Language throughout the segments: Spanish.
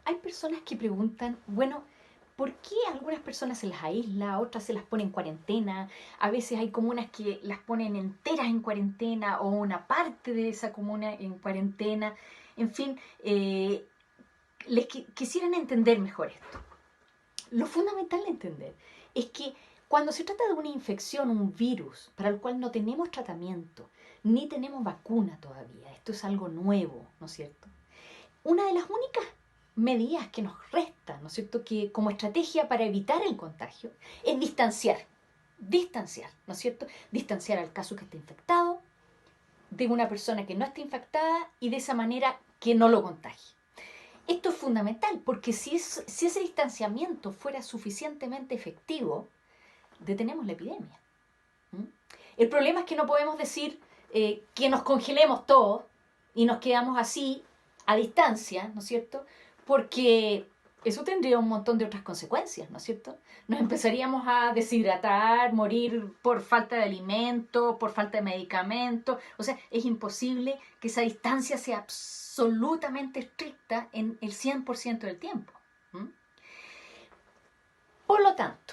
Hay personas que preguntan, bueno, ¿por qué a algunas personas se las aísla, a otras se las pone en cuarentena? A veces hay comunas que las ponen enteras en cuarentena o una parte de esa comuna en cuarentena. En fin, quisieran entender mejor esto. Lo fundamental de entender es que cuando se trata de una infección, un virus, para el cual no tenemos tratamiento, ni tenemos vacuna todavía, esto es algo nuevo, ¿no es cierto? Una de las únicas medidas que nos restan, ¿no es cierto?, que como estrategia para evitar el contagio, es distanciar, ¿no es cierto? Distanciar al caso que está infectado de una persona que no está infectada y de esa manera que no lo contagie. Esto es fundamental porque si ese distanciamiento fuera suficientemente efectivo, detenemos la epidemia. ¿Mm? El problema es que no podemos decir que nos congelemos todos y nos quedamos así a distancia, ¿no es cierto? Porque eso tendría un montón de otras consecuencias, ¿no es cierto? Nos empezaríamos a deshidratar, morir por falta de alimento, por falta de medicamentos. O sea, es imposible que esa distancia sea absolutamente estricta en el 100% del tiempo. ¿Mm? Por lo tanto,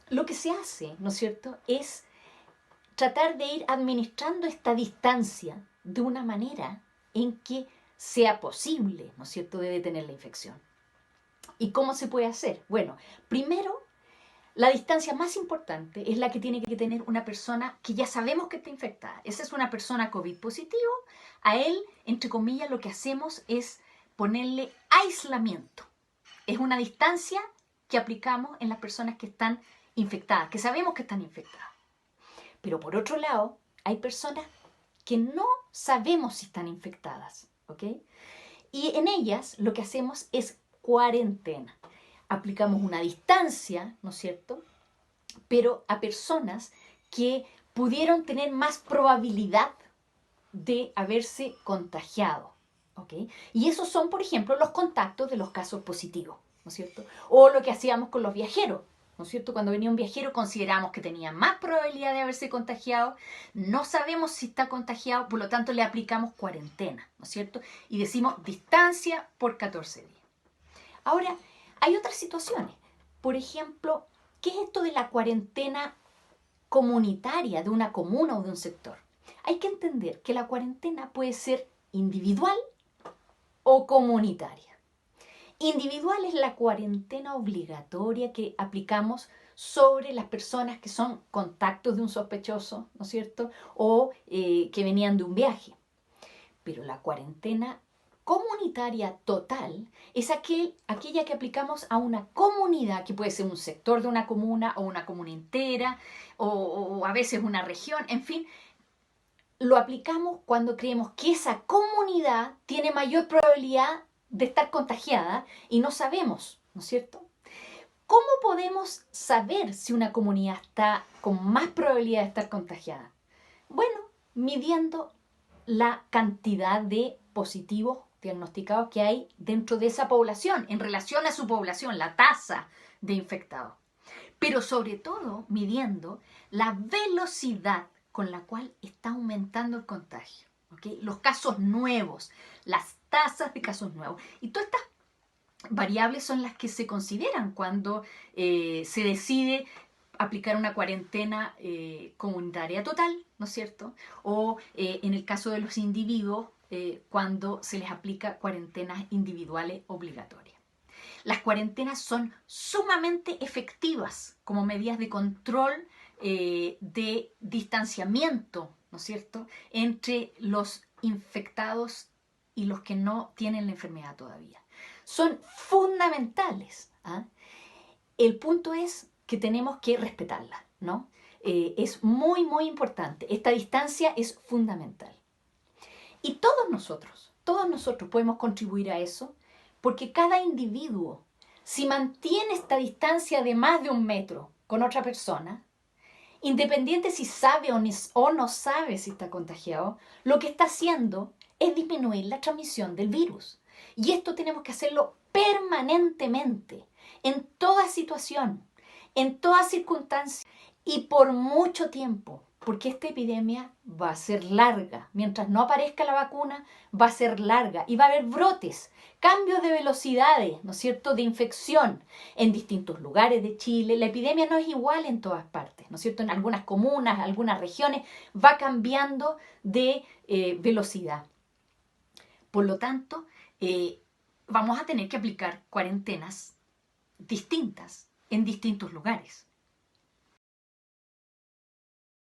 lo que se hace, ¿no es cierto?, es tratar de ir administrando esta distancia de una manera en que sea posible, ¿no es cierto?, de detener la infección. ¿Y cómo se puede hacer? Bueno, primero, la distancia más importante es la que tiene que tener una persona que ya sabemos que está infectada. Esa es una persona COVID positivo. A él, entre comillas, lo que hacemos es ponerle aislamiento. Es una distancia que aplicamos en las personas que están infectadas, que sabemos que están infectadas. Pero por otro lado, hay personas que no sabemos si están infectadas, ¿ok? Y en ellas lo que hacemos es cuarentena. Aplicamos una distancia, ¿no es cierto?, pero a personas que pudieron tener más probabilidad de haberse contagiado, ¿ok? Y esos son, por ejemplo, los contactos de los casos positivos, ¿no es cierto? O lo que hacíamos con los viajeros, ¿no es cierto? Cuando venía un viajero consideramos que tenía más probabilidad de haberse contagiado, no sabemos si está contagiado, por lo tanto le aplicamos cuarentena, ¿no es cierto? Y decimos distancia por 14 días. Ahora, hay otras situaciones. Por ejemplo, ¿qué es esto de la cuarentena comunitaria de una comuna o de un sector? Hay que entender que la cuarentena puede ser individual o comunitaria. Individual es la cuarentena obligatoria que aplicamos sobre las personas que son contactos de un sospechoso, ¿no es cierto? O que venían de un viaje. Pero la cuarentena comunitaria total es aquella que aplicamos a una comunidad, que puede ser un sector de una comuna o una comuna entera, o a veces una región, en fin. Lo aplicamos cuando creemos que esa comunidad tiene mayor probabilidad de estar contagiada y no sabemos, ¿no es cierto? ¿Cómo podemos saber si una comunidad está con más probabilidad de estar contagiada? Bueno, midiendo la cantidad de positivos diagnosticados que hay dentro de esa población, en relación a su población, la tasa de infectados. Pero sobre todo midiendo la velocidad con la cual está aumentando el contagio, ¿okay? Los casos nuevos, las tasas de casos nuevos. Y todas estas variables son las que se consideran cuando se decide aplicar una cuarentena comunitaria total, ¿no es cierto? O en el caso de los individuos, cuando se les aplica cuarentenas individuales obligatorias. Las cuarentenas son sumamente efectivas como medidas de control, de distanciamiento, ¿no es cierto?, entre los infectados y los que no tienen la enfermedad todavía. Son fundamentales, ¿ah? El punto es que tenemos que respetarlas, ¿no? Es muy, muy importante. Esta distancia es fundamental. Y todos nosotros podemos contribuir a eso, porque cada individuo, si mantiene esta distancia de más de 1 metro con otra persona, independiente si sabe o no sabe si está contagiado, lo que está haciendo es disminuir la transmisión del virus. Y esto tenemos que hacerlo permanentemente, en toda situación, en toda circunstancia y por mucho tiempo. porque esta epidemia va a ser larga. Mientras no aparezca la vacuna, va a ser larga y va a haber brotes, cambios de velocidades, ¿no es cierto?, de infección en distintos lugares de Chile. La epidemia no es igual en todas partes, ¿no es cierto? En algunas comunas, algunas regiones, va cambiando de velocidad. Por lo tanto, vamos a tener que aplicar cuarentenas distintas en distintos lugares.